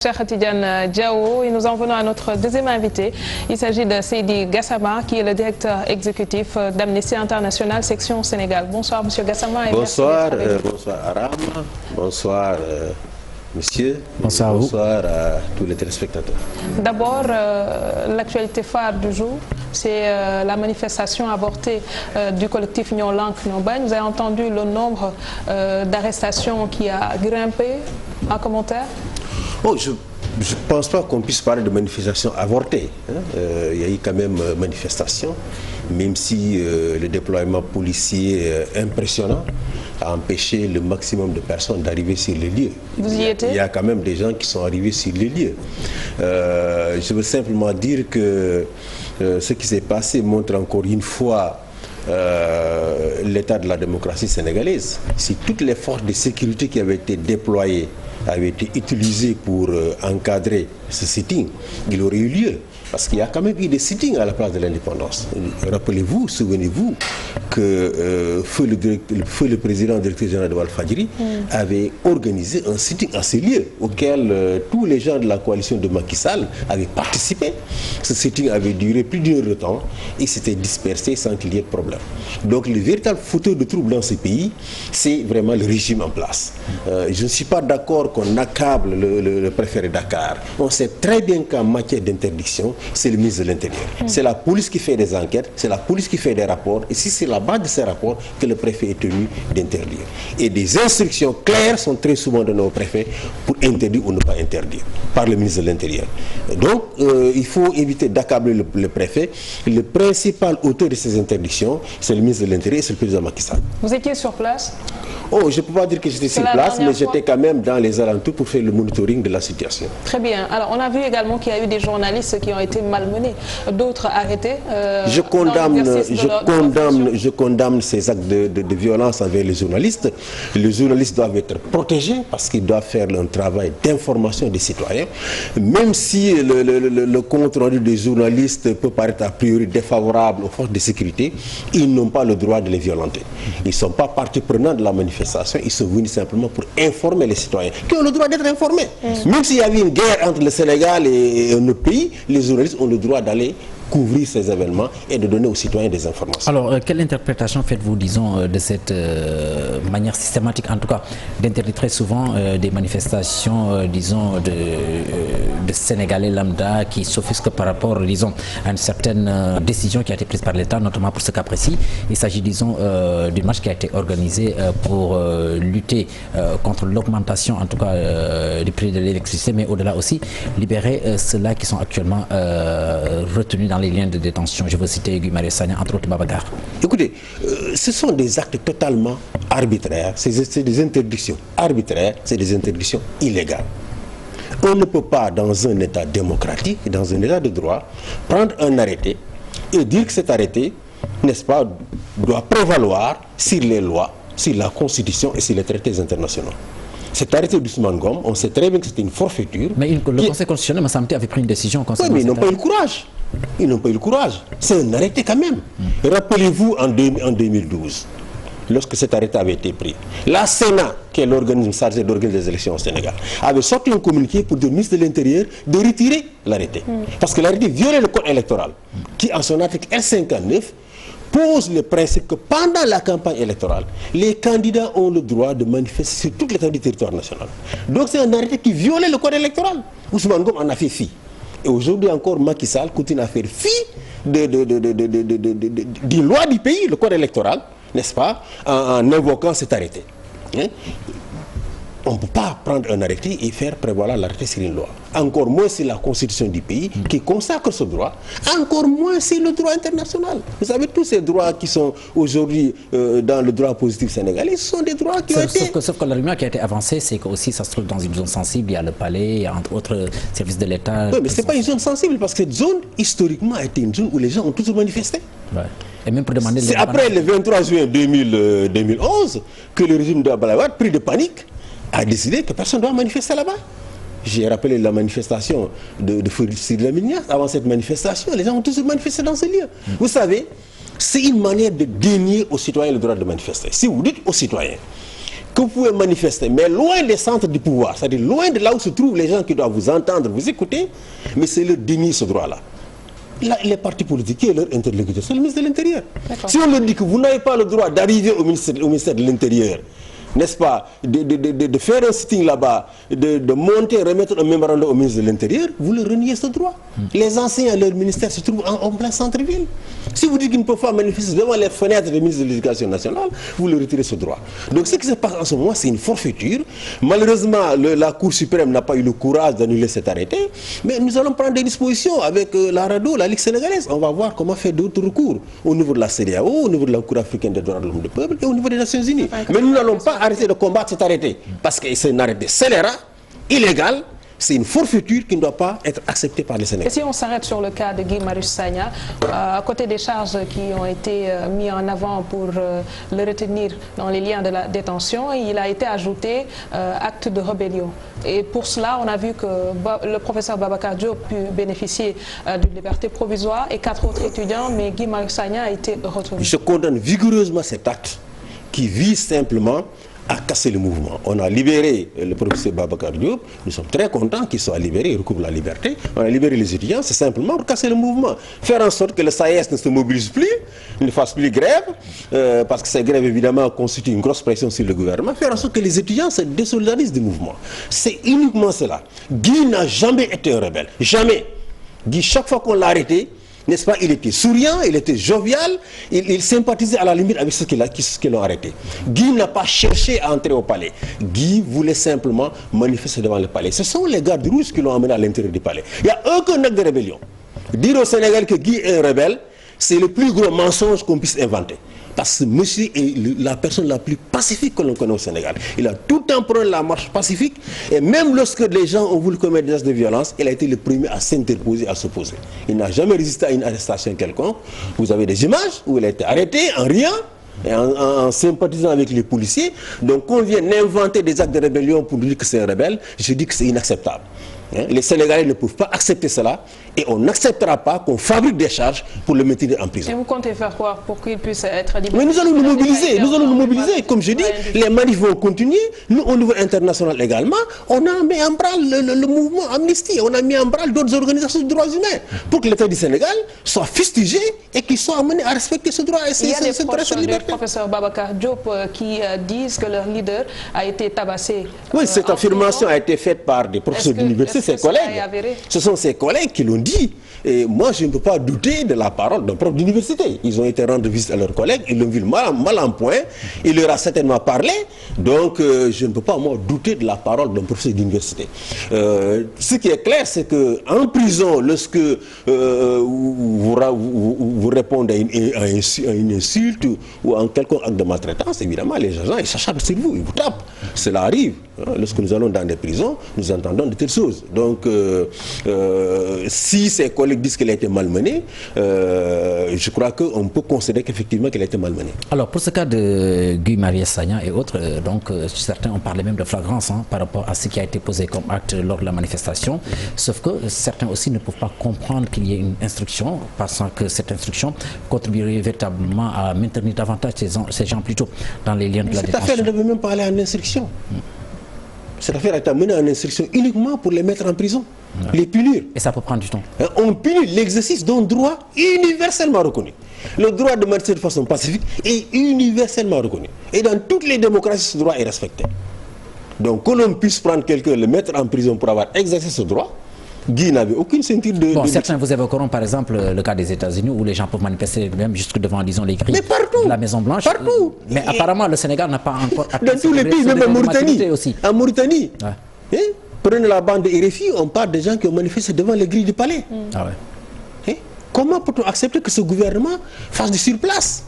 Cheikh Tidiane Diao, et nous en venons à notre deuxième invité. Il s'agit de Seydi Gassama, qui est le directeur exécutif d'Amnesty International, section Sénégal. Bonsoir, monsieur Gassama. Bonsoir, bonsoir Aram, bonsoir monsieur, bonsoir à tous les téléspectateurs. D'abord, l'actualité phare du jour, c'est la manifestation avortée du collectif Nyon Lank Nyon Bagne. Vous avez entendu le nombre d'arrestations qui a grimpé. Un commentaire? Oh, je ne pense pas qu'on puisse parler de manifestation avortée. Il y a eu quand même manifestation, même si le déploiement policier impressionnant a empêché le maximum de personnes d'arriver sur les lieux. Vous y étiez? Il y a quand même des gens qui sont arrivés sur les lieux. Je veux simplement dire que ce qui s'est passé montre encore une fois l'état de la démocratie sénégalaise. Si toutes les forces de sécurité qui avaient été déployées avaient été utilisées pour encadrer ce sitting, il aurait eu lieu. Parce qu'il y a quand même eu des sittings à la place de l'indépendance. Rappelez-vous, souvenez-vous que feu le président directeur général de Walfadjri avait organisé un sitting à ce lieu auquel tous les gens de la coalition de Macky Sall avaient participé. Ce sitting avait duré plus d'une heure de temps et s'était dispersé sans qu'il y ait de problème. Donc le véritable fauteur de trouble dans ce pays, c'est vraiment le régime en place. Je ne suis pas d'accord qu'on accable le préfet de Dakar. On sait très bien qu'en matière d'interdiction, c'est le ministre de l'Intérieur. C'est la police qui fait des enquêtes, c'est la police qui fait des rapports, et si c'est la base de ces rapports que le préfet est tenu d'interdire. Et des instructions claires sont très souvent données au préfet pour interdire ou ne pas interdire, par le ministre de l'Intérieur. Donc, il faut éviter d'accabler le préfet. Le principal auteur de ces interdictions, c'est le ministre de l'Intérieur et c'est le président Macky Sall. Vous étiez sur place? Oh, je ne peux pas dire que j'étais sur place, mais j'étais quand même dans les alentours pour faire le monitoring de la situation. Très bien. Alors, on a vu également qu'il y a eu des journalistes qui ont été malmenés, d'autres arrêtés. Je condamne ces actes de violence envers les journalistes. Les journalistes doivent être protégés parce qu'ils doivent faire un travail d'information des citoyens. Même si le compte rendu des journalistes peut paraître a priori défavorable aux forces de sécurité, ils n'ont pas le droit de les violenter. Ils ne sont pas partie prenante de la manifestation. Ils sont venus simplement pour informer les citoyens qui ont le droit d'être informés. Même s'il y avait une guerre entre le Sénégal et un autre pays, les journalistes ont le droit d'aller couvrir ces événements et de donner aux citoyens des informations. Alors, quelle interprétation faites-vous, disons, de cette manière systématique, en tout cas, d'interdire très souvent des manifestations, disons, de Sénégalais lambda qui s'offusquent par rapport, disons, à une certaine décision qui a été prise par l'État, notamment pour ce cas précis. Il s'agit, disons, d'une marche qui a été organisée pour lutter contre l'augmentation, en tout cas, du prix de l'électricité, mais au-delà aussi, libérer ceux-là qui sont actuellement retenus dans les liens de détention. Je veux citer Guy Marius Sagna, entre autres Babacar. Écoutez, ce sont des actes totalement arbitraires, c'est des interdictions arbitraires, c'est des interdictions illégales. On ne peut pas, dans un État démocratique, dans un État de droit, prendre un arrêté et dire que cet arrêté, n'est-ce pas, doit prévaloir sur les lois, sur la Constitution et sur les traités internationaux. Cet arrêté d'Ousmane Ngom, on sait très bien que c'était une forfaiture. Mais le Conseil constitutionnel, me semble, avait pris une décision concernant. Oui, mais ils n'ont pas eu le courage. Ils n'ont pas eu le courage. C'est un arrêté quand même. Rappelez-vous en 2012, lorsque cet arrêté avait été pris, la Sénat, qui est l'organisme chargé d'organiser les élections au Sénégal, avait sorti un communiqué pour dire au ministre de l'Intérieur de retirer l'arrêté. Parce que l'arrêté violait le code électoral, qui en son article L59 pose le principe que pendant la campagne électorale, les candidats ont le droit de manifester sur toute l'étendue du territoire national. Donc c'est un arrêté qui violait le code électoral. Ousmane Ngom en a fait fi. Et aujourd'hui encore, Macky Sall continue à faire fi des lois du pays, le code électoral, n'est-ce pas, en invoquant cet arrêté. On ne peut pas prendre un arrêté et faire prévaloir l'arrêté sur une loi. Encore moins c'est la constitution du pays qui consacre ce droit. Encore moins c'est le droit international. Vous savez, tous ces droits qui sont aujourd'hui dans le droit positif sénégalais, ce sont des droits qui ont été... Sauf que l'argument qui a été avancé, c'est que aussi ça se trouve dans une zone sensible. Il y a le palais, il y a entre autres services de l'État. Oui, mais ce n'est pas une zone sensible parce que cette zone, historiquement, a été une zone où les gens ont toujours manifesté. Ouais. Et même pour demander... C'est après le 23 juin 2011 que le régime de Abdoulaye, pris de panique, a décidé que personne ne doit manifester là-bas. J'ai rappelé la manifestation de Cyril Lamignas. Avant cette manifestation, les gens ont tous manifesté dans ce lieu. Vous savez, c'est une manière de dénier aux citoyens le droit de manifester. Si vous dites aux citoyens que vous pouvez manifester, mais loin des centres du pouvoir, c'est-à-dire loin de là où se trouvent les gens qui doivent vous entendre, vous écouter, mais c'est leur dénier ce droit-là. Les partis politiques, qui est leur interlocuteur? C'est le ministre de l'Intérieur. Si on leur dit que vous n'avez pas le droit d'arriver au ministère de l'Intérieur, n'est-ce pas, de faire un sitting là-bas, de monter, remettre un mémorandum au ministre de l'Intérieur, vous leur reniez ce droit. Les enseignants à leur ministère se trouvent en plein centre-ville. Si vous dites qu'ils ne peuvent pas manifester devant les fenêtres du ministre de l'Éducation nationale, vous leur retirez ce droit. Donc ce qui se passe en ce moment, c'est une forfaiture. Malheureusement, la Cour suprême n'a pas eu le courage d'annuler cet arrêté, mais nous allons prendre des dispositions avec la RADDHO, la Ligue sénégalaise. On va voir comment faire d'autres recours au niveau de la CEDEAO, au niveau de la Cour africaine des droits de l'homme du peuple et au niveau des Nations Unies. Mais nous n'allons pas arrêter de combattre cet arrêté, parce que c'est un arrêté scélérat, illégal, c'est une forfaiture qui ne doit pas être acceptée par les Sénégalais. Et si on s'arrête sur le cas de Guy Marius Sagna, à côté des charges qui ont été mises en avant pour le retenir dans les liens de la détention, il a été ajouté acte de rébellion. Et pour cela, on a vu que le professeur Babacar Diop a pu bénéficier d'une liberté provisoire et 4 autres étudiants, mais Guy Marius Sagna a été retenu. Je condamne vigoureusement cet acte qui vise simplement à casser le mouvement. On a libéré le professeur Babacar Diop, nous sommes très contents qu'il soit libéré, il recouvre la liberté. On a libéré les étudiants, c'est simplement pour casser le mouvement. Faire en sorte que le SAES ne se mobilise plus, ne fasse plus grève, parce que ces grèves évidemment constituent une grosse pression sur le gouvernement. Faire en sorte que les étudiants se désolidarisent du mouvement. C'est uniquement cela. Guy n'a jamais été un rebelle, jamais. Guy, chaque fois qu'on l'a arrêté, n'est-ce pas, il était souriant, il était jovial, il sympathisait à la limite avec ceux qui l'ont arrêté. Guy n'a pas cherché à entrer au palais. Guy voulait simplement manifester devant le palais. Ce sont les gardes rouges qui l'ont emmené à l'intérieur du palais. Il n'y a aucun acte de rébellion. Dire au Sénégal que Guy est un rebelle, c'est le plus gros mensonge qu'on puisse inventer. Parce que monsieur est la personne la plus pacifique que l'on connaît au Sénégal. Il a tout le temps prôné la marche pacifique. Et même lorsque les gens ont voulu commettre des actes de violence, il a été le premier à s'interposer, à s'opposer. Il n'a jamais résisté à une arrestation quelconque. Vous avez des images où il a été arrêté en riant et en sympathisant avec les policiers. Donc on vient d'inventer des actes de rébellion pour dire que c'est un rebelle, je dis que c'est inacceptable. Les Sénégalais ne peuvent pas accepter cela et on n'acceptera pas qu'on fabrique des charges pour le maintenir en prison. Et vous comptez faire quoi pour qu'il puisse être libéré? Mais nous allons nous mobiliser, comme je dis, les manifs vont continuer. Nous, au niveau international également, on a mis en branle le mouvement Amnesty, on a mis en branle d'autres organisations de droits humains pour que l'État du Sénégal soit fustigé et qu'il soit amené à respecter ce droit et cette liberté. Il y a des proches du professeur Babacar Diop qui disent que leur leader a été tabassé. Oui, cette affirmation a été faite par des professeurs d'université, ses collègues. Ce sont ses collègues qui l'ont dit. Et moi, je ne peux pas douter de la parole d'un prof d'université. Ils ont été rendre visite à leurs collègues, ils l'ont vu mal en point, il leur a certainement parlé. Donc, je ne peux pas, moi, douter de la parole d'un professeur d'université. Ce qui est clair, c'est qu'en prison, lorsque vous répondez à une insulte ou à un quelconque acte de maltraitance, évidemment, les agents, ils s'acharnent sur vous, ils vous tapent. Cela arrive. Lorsque nous allons dans des prisons, nous entendons de telles choses. Donc, si ces collègues disent qu'elle a été malmenée, je crois qu'on peut considérer qu'effectivement qu'elle a été malmenée. Alors, pour ce cas de Guy Marius Sagna et autres, donc certains ont parlé même de flagrance par rapport à ce qui a été posé comme acte lors de la manifestation, sauf que certains aussi ne peuvent pas comprendre qu'il y ait une instruction, pensant que cette instruction contribuerait véritablement à maintenir davantage ces gens plutôt dans les liens de la détention. Cette affaire ne devait même pas aller en instruction. Cette affaire a été amenée en instruction uniquement pour les mettre en prison, les punir. Et ça peut prendre du temps. On punit l'exercice d'un droit universellement reconnu. Le droit de manifester de façon pacifique est universellement reconnu. Et dans toutes les démocraties, ce droit est respecté. Donc, que l'on puisse prendre quelqu'un, le mettre en prison pour avoir exercé ce droit, Guy n'avait aucune ceinture de... Bon, certains vous évoqueront par exemple le cas des États-Unis où les gens peuvent manifester même jusque devant, disons, les grilles de la Maison Blanche. Partout. Mais apparemment, le Sénégal n'a pas encore... Dans tous les pays, même en Mauritanie. Aussi. En Mauritanie. Ouais. Prenez la bande de RFI, on parle des gens qui ont manifesté devant les grilles du palais. Ah ouais. Comment peut-on accepter que ce gouvernement fasse du surplace?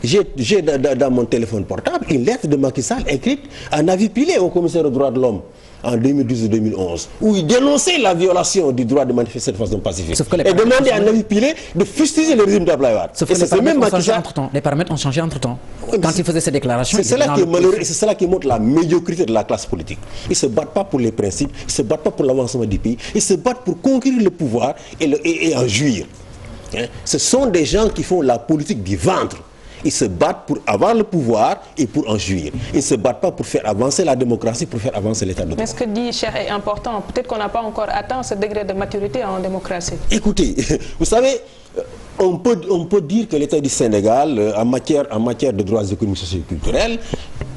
J'ai dans mon téléphone portable une lettre de Macky Sall écrite en avis pilé au commissaire aux droits de l'homme en 2012-2011, où il dénonçait la violation du droit de manifester de façon pacifique et demandait à un avis pilé de fustiger le régime d'Abdoulaye Wade. Sauf que les paramètres ont changé entre temps. Quand il faisait ces déclarations... C'est cela qui est malheureux et c'est cela qui montre la médiocrité de la classe politique. Ils ne se battent pas pour les principes, ils ne se battent pas pour l'avancement du pays, ils se battent pour conquérir le pouvoir et en jouir. Ce sont des gens qui font la politique du ventre. Ils se battent pour avoir le pouvoir et pour en jouir. Ils ne se battent pas pour faire avancer la démocratie, pour faire avancer l'état de droit. Mais ce que dit Cheikh est important. Peut-être qu'on n'a pas encore atteint ce degré de maturité en démocratie. Écoutez, vous savez, on peut dire que l'État du Sénégal, en matière de droits économiques, sociaux et culturels,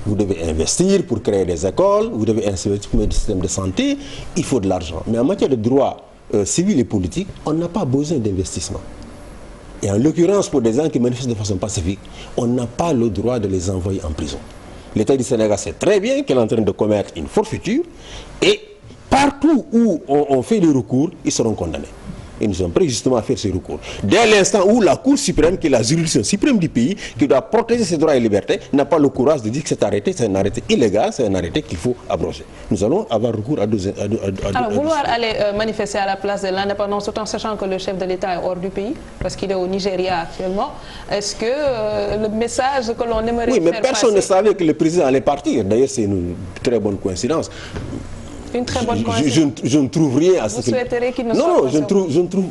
vous devez investir pour créer des écoles, vous devez investir pour le système de santé, il faut de l'argent. Mais en matière de droits civils et politiques, on n'a pas besoin d'investissement. Et en l'occurrence, pour des gens qui manifestent de façon pacifique, on n'a pas le droit de les envoyer en prison. L'État du Sénégal sait très bien qu'il est en train de commettre une forfaiture et partout où on fait des recours, ils seront condamnés. Et nous sommes prêts justement à faire ces recours. Dès l'instant où la Cour suprême, qui est la juridiction suprême du pays, qui doit protéger ses droits et libertés, n'a pas le courage de dire que cet arrêté, c'est un arrêté illégal, c'est un arrêté qu'il faut abroger. Nous allons avoir recours à deux... Alors, vouloir aller manifester à la place de l'indépendance, tout en sachant que le chef de l'État est hors du pays, parce qu'il est au Nigeria actuellement, est-ce que le message que l'on aimerait faire passer... Oui, mais personne ne savait que le président allait partir. D'ailleurs, c'est une très bonne coïncidence. Une très bonne coïncidence. Je ne trouve rien à ce que... Vous souhaiteriez qu'il ne soit pas... Non, je ne trouve...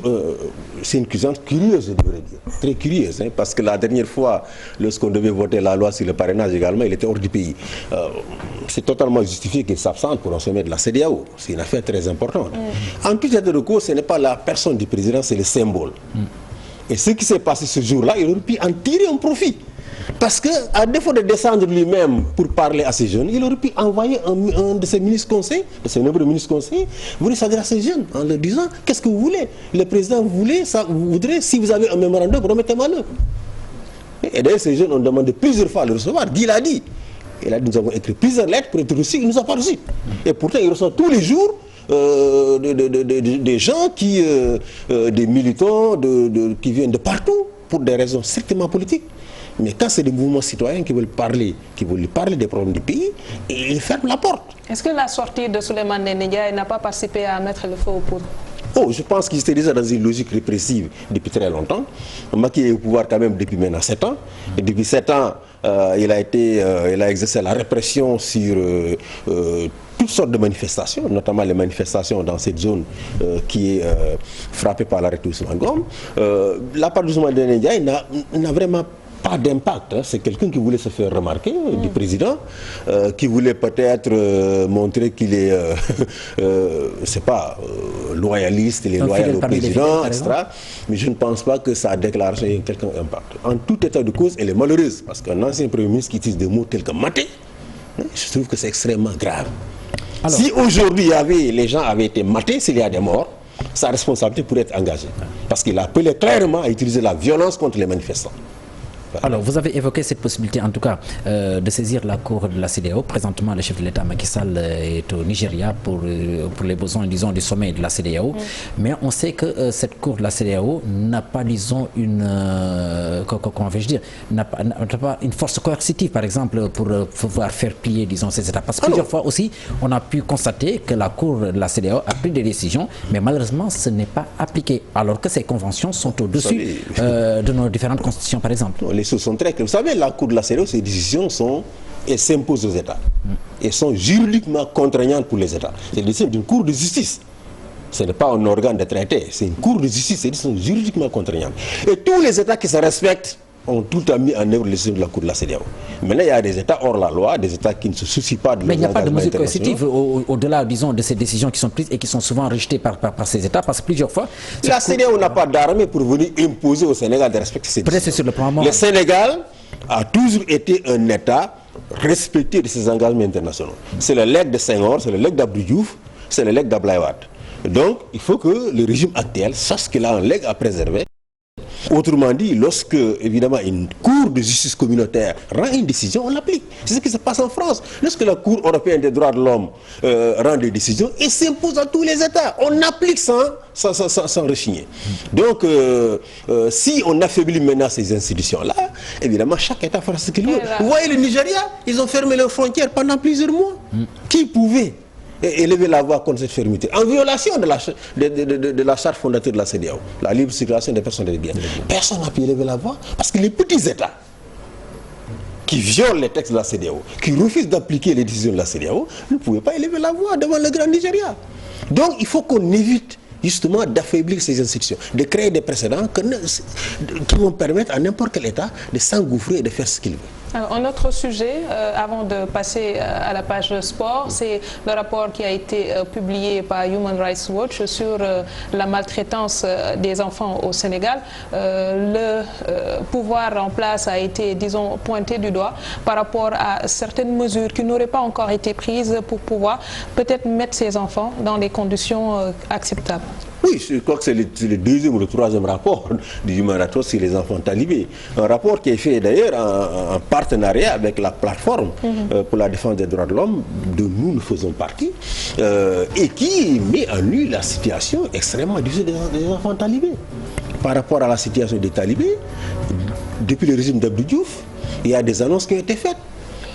c'est une coïncidence curieuse, je devrais dire. Très curieuse, hein, parce que la dernière fois, lorsqu'on devait voter la loi sur le parrainage également, il était hors du pays. C'est totalement justifié qu'il s'absente pour un sommet de la CEDEAO. C'est une affaire très importante. En tout état de cause, ce n'est pas la personne du président, c'est le symbole. Et ce qui s'est passé ce jour-là, il aurait pu en tirer un profit. Parce qu'à défaut de descendre lui-même pour parler à ces jeunes, il aurait pu envoyer un de ses ministres-conseils, de ses nombreux ministres-conseils, venir s'adresser à ces jeunes en leur disant « Qu'est-ce que vous voulez? Le président voudrait, si vous avez un mémorandum, remettez-moi-le. » Et d'ailleurs, ces jeunes ont demandé plusieurs fois à le recevoir. Guy l'a dit. Il a dit « Nous avons écrit plusieurs lettres pour être reçus, il ne nous a pas reçus. » Et pourtant, il reçoit tous les jours des gens des militants qui viennent de partout pour des raisons strictement politiques. Mais quand c'est des mouvements citoyens qui veulent lui parler des problèmes du pays, ils ferment la porte. Est-ce que la sortie de Souleymane Ndéné Ndiaye n'a pas participé à mettre le feu aux poudres? Oh, je pense qu'ils étaient déjà dans une logique répressive depuis très longtemps. Macky est au pouvoir quand même depuis maintenant 7 ans. Et depuis 7 ans, il a exercé la répression sur toutes sortes de manifestations, notamment les manifestations dans cette zone qui est frappée par l'arrêt Ousmane Ngom. La part d'Ousmane Ndéné Ndiaye n'a vraiment pas d'impact. Hein. C'est quelqu'un qui voulait se faire remarquer du président, qui voulait peut-être montrer qu'il est, c'est pas, loyaliste, il est loyal au président, etc. Mais je ne pense pas que sa déclaration ait quelqu'un impact. En tout état de cause, elle est malheureuse, parce qu'un ancien premier ministre qui utilise des mots tels que maté, je trouve que c'est extrêmement grave. Alors, si aujourd'hui les gens avaient été matés, s'il y a des morts, sa responsabilité pourrait être engagée. Parce qu'il appelait clairement à utiliser la violence contre les manifestants. Alors, vous avez évoqué cette possibilité, en tout cas, de saisir la Cour de la CEDEAO. Présentement, le chef de l'État, Macky Sall, est au Nigeria pour les besoins, disons, du sommet de la CEDEAO. Mais on sait que cette Cour de la CEDEAO n'a pas, disons, comment vais-je dire, n'a pas une force coercitive, par exemple, pour pouvoir faire plier, disons, ces États. Parce que plusieurs fois aussi, on a pu constater que la Cour de la CEDEAO a pris des décisions, mais malheureusement, ce n'est pas appliqué. Alors que ces conventions sont au-dessus de nos différentes constitutions, par exemple. Les choses sont très claires. Vous savez, la Cour de la CEDEAO, ces décisions s'imposent aux États. Et sont juridiquement contraignantes pour les États. C'est décision d'une Cour de justice. Ce n'est pas un organe de traité, c'est une Cour de justice, c'est décision juridiquement contraignante. Et tous les États qui se respectent ont tout le temps mis en œuvre les décisions de la Cour de la CEDEAO. Maintenant, il y a des États hors la loi, des États qui ne se soucient pas de mais il n'y a pas de mesures coercitives au-delà, disons, de ces décisions qui sont prises et qui sont souvent rejetées par ces États, parce que plusieurs fois... La CEDEAO n'a pas d'armée pour venir imposer au Sénégal de respecter ces décisions. Sur le plan moral. Le Sénégal a toujours été un État respecté de ses engagements internationaux. C'est le legs de Senghor, c'est le legs d'Abdou Diouf, c'est le legs d'Abdoulaye Wade. Donc, il faut que le régime actuel sache qu'il a un legs à préserver. Autrement dit, lorsque, évidemment, une Cour de justice communautaire rend une décision, on l'applique. C'est ce qui se passe en France. Lorsque la Cour européenne des droits de l'homme rend des décisions, elle s'impose à tous les États. On applique sans rechigner. Donc, si on affaiblit maintenant ces institutions-là, évidemment, chaque État fera ce qu'il veut. Vous voyez le Nigeria, ils ont fermé leurs frontières pendant plusieurs mois. Qui pouvait élever la voix contre cette fermeté, en violation de la charte fondatrice de la CEDEAO, la libre circulation des personnes et des biens. Personne n'a pu élever la voix, parce que les petits États qui violent les textes de la CEDEAO, qui refusent d'appliquer les décisions de la CEDEAO, ne pouvaient pas élever la voix devant le grand Nigeria. Donc il faut qu'on évite justement d'affaiblir ces institutions, de créer des précédents qui vont permettre à n'importe quel État de s'engouffrer et de faire ce qu'il veut. Alors, un autre sujet, avant de passer à la page sport, c'est le rapport qui a été publié par Human Rights Watch sur la maltraitance des enfants au Sénégal. Le pouvoir en place a été, disons, pointé du doigt par rapport à certaines mesures qui n'auraient pas encore été prises pour pouvoir peut-être mettre ces enfants dans des conditions acceptables. Oui, je crois que c'est le deuxième ou le troisième rapport du Human Rights Watch sur les enfants talibés. Un rapport qui est fait d'ailleurs en partenariat avec la plateforme pour la défense des droits de l'homme, dont nous faisons partie, et qui met en nu la situation extrêmement difficile des enfants talibés. Par rapport à la situation des talibés, depuis le régime d'Abdou Diouf, il y a des annonces qui ont été faites,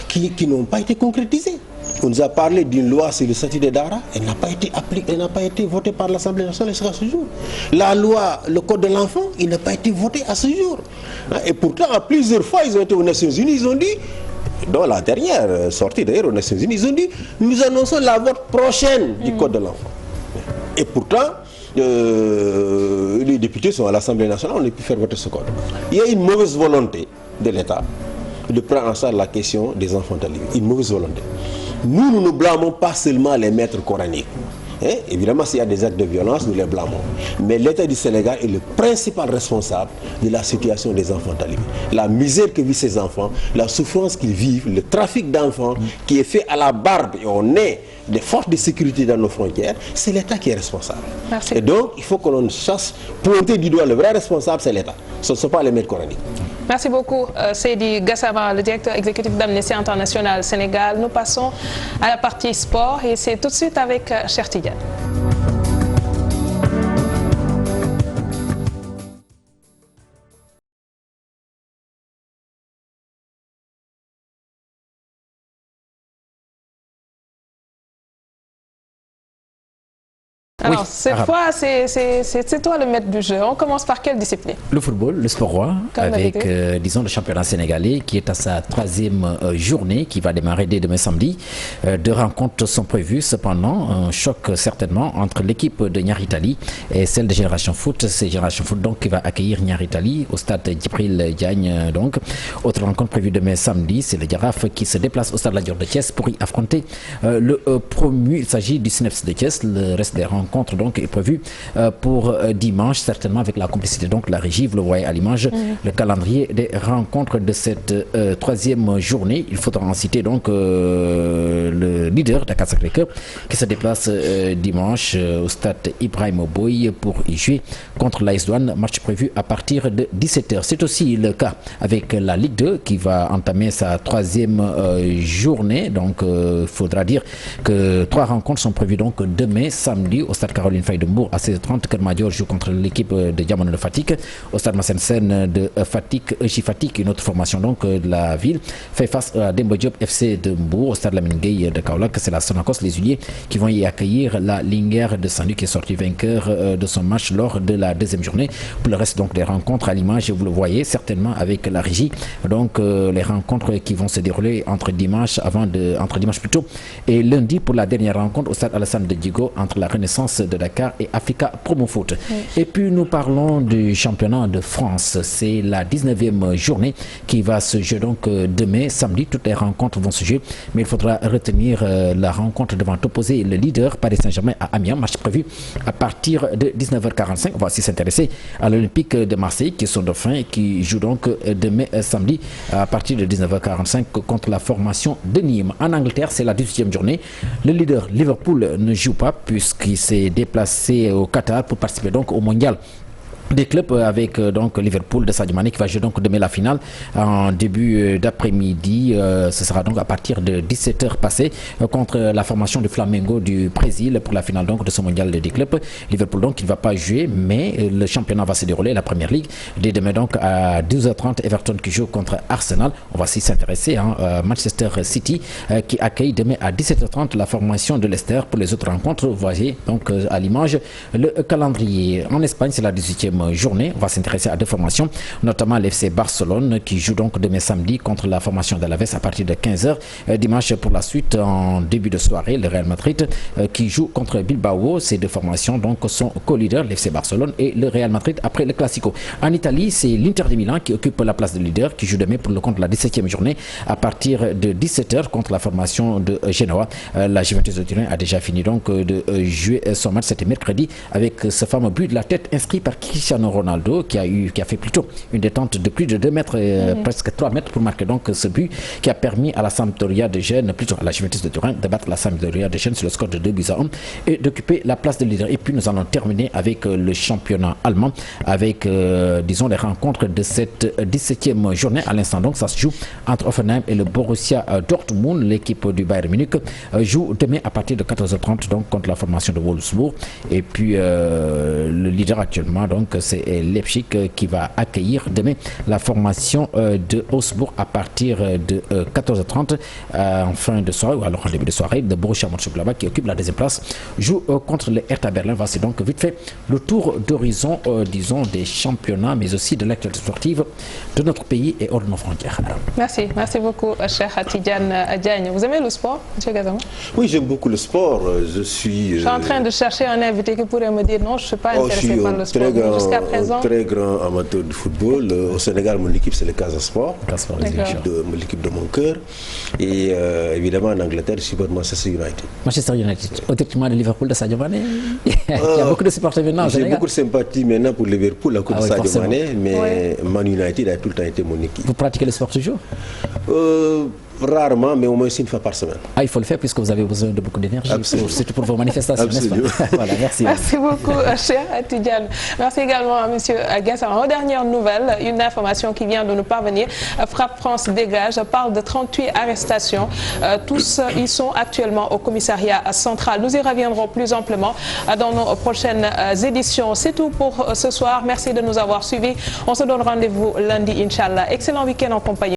qui n'ont pas été concrétisées. On nous a parlé d'une loi sur le statut des Dara, elle n'a pas été appliquée, elle n'a pas été votée par l'Assemblée nationale jusqu'à ce jour. La loi, le code de l'enfant, il n'a pas été voté à ce jour. Et pourtant, à plusieurs fois, ils ont été aux Nations Unies, ils ont dit, dans la dernière sortie d'ailleurs aux Nations Unies, ils ont dit, nous annonçons la vote prochaine du code de l'enfant. Et pourtant, les députés sont à l'Assemblée nationale, on a pu faire voter ce code. Il y a une mauvaise volonté de l'État de prendre en charge la question des enfants talibés. Une mauvaise volonté. Nous ne blâmons pas seulement les maîtres coraniques. Évidemment, s'il y a des actes de violence, nous les blâmons. Mais l'État du Sénégal est le principal responsable de la situation des enfants talibés. La misère que vivent ces enfants, la souffrance qu'ils vivent, le trafic d'enfants qui est fait à la barbe et au nez des forces de sécurité dans nos frontières, c'est l'État qui est responsable. Merci. Et donc, il faut que l'on chasse, pointer du doigt le vrai responsable, c'est l'État. Ce ne sont pas les maîtres coraniques. Merci beaucoup, Seydi Gassama, le directeur exécutif d'Amnesty International Sénégal. Nous passons à la partie sport et c'est tout de suite avec Cheikh Tidiane. Alors, cette fois, c'est toi le maître du jeu. On commence par quelle discipline? Le football, le sport roi, comme avec, disons, le championnat sénégalais qui est à sa 3e journée, qui va démarrer dès demain samedi. 2 rencontres sont prévues, cependant, un choc certainement entre l'équipe de Niary Tally et celle de Génération Foot. C'est Génération Foot donc qui va accueillir Niary Tally au stade Djibril Diagne. Donc, autre rencontre prévue demain samedi, c'est le Jaraaf qui se déplace au stade Lat Dior de Thiès pour y affronter le promu. Il s'agit du CNEPS de Thiès. Le reste des rencontres donc est prévu pour dimanche, certainement avec la complicité donc de la régie. Vous le voyez à l'image, le calendrier des rencontres de cette 3e journée. Il faudra en citer donc le leader Dakar Sacré-Cœur qui se déplace dimanche au stade Ibrahima Boye pour y jouer contre l'AS Douanes, match prévu à partir de 17h. C'est aussi le cas avec la Ligue 2 qui va entamer sa 3e journée. Donc il faudra dire que 3 rencontres sont prévues donc demain samedi au stade Caroline Faye de Mbour à 16h30. Kermadior joue contre l'équipe de Diamond de Fatick. Au stade Massène Sène de Fatick, Fatick, une autre formation donc de la ville, fait face à Demba Diop FC de Mbour. Au stade Lamine Gueye de Kaolack, c'est la Sonacos, les Huiliers, qui vont y accueillir la Linguère de Saint-Louis qui est sorti vainqueur de son match lors de la 2e journée. Pour le reste donc des rencontres à l'image, vous le voyez certainement avec la régie. Donc les rencontres qui vont se dérouler entre dimanche plutôt et lundi pour la dernière rencontre au stade Alassane de Djigo entre la Renaissance de Dakar et Africa Promo Foot. Et puis nous parlons du championnat de France. C'est la 19e journée qui va se jouer donc demain samedi. Toutes les rencontres vont se jouer, mais il faudra retenir la rencontre devant opposer le leader Paris Saint-Germain à Amiens, match prévu à partir de 19h45. On va aussi s'intéresser à l'Olympique de Marseille qui sont dauphins et qui joue donc demain samedi à partir de 19h45 contre la formation de Nîmes. En Angleterre, c'est la 18e journée. Le leader Liverpool ne joue pas puisqu'il s'est déplacé au Qatar pour participer donc au mondial des clubs avec donc Liverpool de Sadio Mané qui va jouer donc demain la finale en début d'après-midi. Ce sera donc à partir de 17h passées contre la formation du Flamengo du Brésil pour la finale donc de ce mondial des clubs. Liverpool donc il ne va pas jouer, mais le championnat va se dérouler, la Première Ligue, dès demain donc à 12h30. Everton qui joue contre Arsenal. On va aussi s'intéresser à Manchester City qui accueille demain à 17h30 la formation de Leicester. Pour les autres rencontres, vous voyez donc à l'image le calendrier. En Espagne, c'est la 18e 17e journée. On va s'intéresser à deux formations, notamment l'FC Barcelone qui joue donc demain samedi contre la formation d'Alaves à partir de 15h. Dimanche pour la suite, en début de soirée, le Real Madrid qui joue contre Bilbao. Ces deux formations donc sont co-leaders, l'FC Barcelone et le Real Madrid après le Classico. En Italie, c'est l'Inter de Milan qui occupe la place de leader, qui joue demain pour le compte de la 17e journée à partir de 17h contre la formation de Genoa. La Juventus de Turin a déjà fini donc de jouer son match, c'était mercredi, avec ce fameux but de la tête inscrit par Cristiano Ronaldo qui a fait plutôt une détente de plus de 2 mètres, presque 3 mètres pour marquer donc ce but qui a permis à la Sampdoria de Gênes, plutôt à la Juventus de Turin, de battre la Sampdoria de Gênes sur le score de 2-1 et d'occuper la place de leader. Et puis nous allons terminer avec le championnat allemand, avec disons les rencontres de cette 17e journée. À l'instant donc ça se joue entre Offenheim et le Borussia Dortmund. L'équipe du Bayern Munich joue demain à partir de 14h30 donc contre la formation de Wolfsburg. Et puis le leader actuellement donc c'est Leipzig qui va accueillir demain la formation de Wolfsburg à partir de 14h30 en fin de soirée ou alors en début de soirée. Le Borussia Mönchengladbach qui occupe la deuxième place joue contre le Hertha Berlin. Voici donc vite fait le tour d'horizon disons des championnats mais aussi de l'actualité sportive de notre pays et hors de nos frontières. Merci beaucoup Cheikh Tidiane Diagne. Vous aimez le sport, M. Gassama? Oui, j'aime beaucoup le sport. Je suis en train de chercher un invité qui pourrait me dire non, je ne suis pas intéressé par le sport. Jusqu'à présent, très grand amateur de football. Au Sénégal, mon équipe c'est le Casa Sport, l'équipe de mon cœur. Et évidemment en Angleterre, je supporte Manchester United. Manchester United, au détriment de Liverpool de Sadio Mané. Il y a beaucoup de supporters maintenant. J'ai beaucoup de sympathie maintenant pour Liverpool à cause de Sadio Mané, mais Man United a tout le temps été mon équipe. Vous pratiquez le sport toujours? Rarement, mais au moins une fois par semaine. Ah, il faut le faire puisque vous avez besoin de beaucoup d'énergie, surtout pour vos manifestations, n'est-ce pas? Voilà, merci. Merci beaucoup, Cheikh Tidiane. Merci également à M. Gassama. Aux dernières nouvelles, une information qui vient de nous parvenir. Frappe France Dégage parle de 38 arrestations. Tous ils sont actuellement au commissariat central. Nous y reviendrons plus amplement dans nos prochaines éditions. C'est tout pour ce soir. Merci de nous avoir suivis. On se donne rendez-vous lundi, Inch'Allah. Excellent week-end en compagnie.